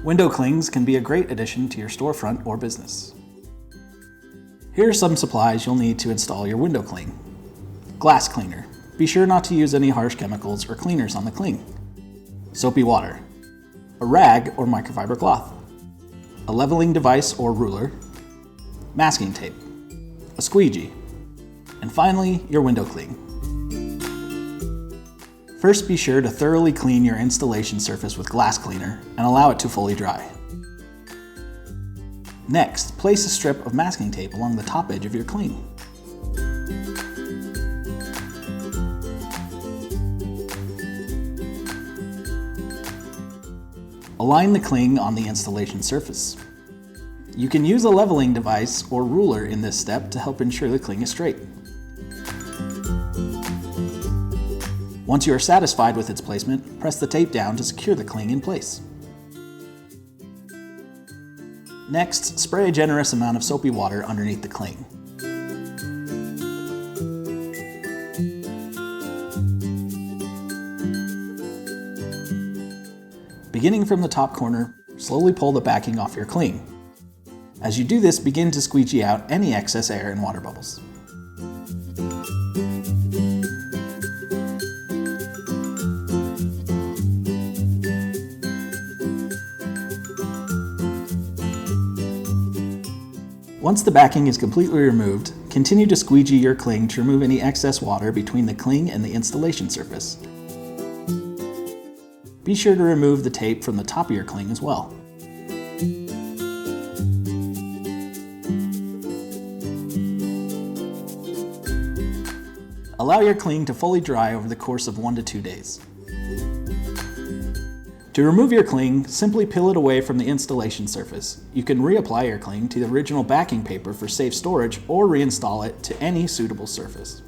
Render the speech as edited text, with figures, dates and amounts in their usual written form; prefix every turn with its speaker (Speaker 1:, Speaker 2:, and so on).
Speaker 1: Window clings can be a great addition to your storefront or business. Here are some supplies you'll need to install your window cling. Glass cleaner. Be sure not to use any harsh chemicals or cleaners on the cling. Soapy water. A rag or microfiber cloth. A leveling device or ruler. Masking tape. A squeegee. And finally, your window cling. First, be sure to thoroughly clean your installation surface with glass cleaner and allow it to fully dry. Next, place a strip of masking tape along the top edge of your cling. Align the cling on the installation surface. You can use a leveling device or ruler in this step to help ensure the cling is straight. Once you are satisfied with its placement, press the tape down to secure the cling in place. Next, spray a generous amount of soapy water underneath the cling. Beginning from the top corner, slowly pull the backing off your cling. As you do this, begin to squeegee out any excess air and water bubbles. Once the backing is completely removed, continue to squeegee your cling to remove any excess water between the cling and the installation surface. Be sure to remove the tape from the top of your cling as well. Allow your cling to fully dry over the course of 1 to 2 days. To remove your cling, simply peel it away from the installation surface. You can reapply your cling to the original backing paper for safe storage or reinstall it to any suitable surface.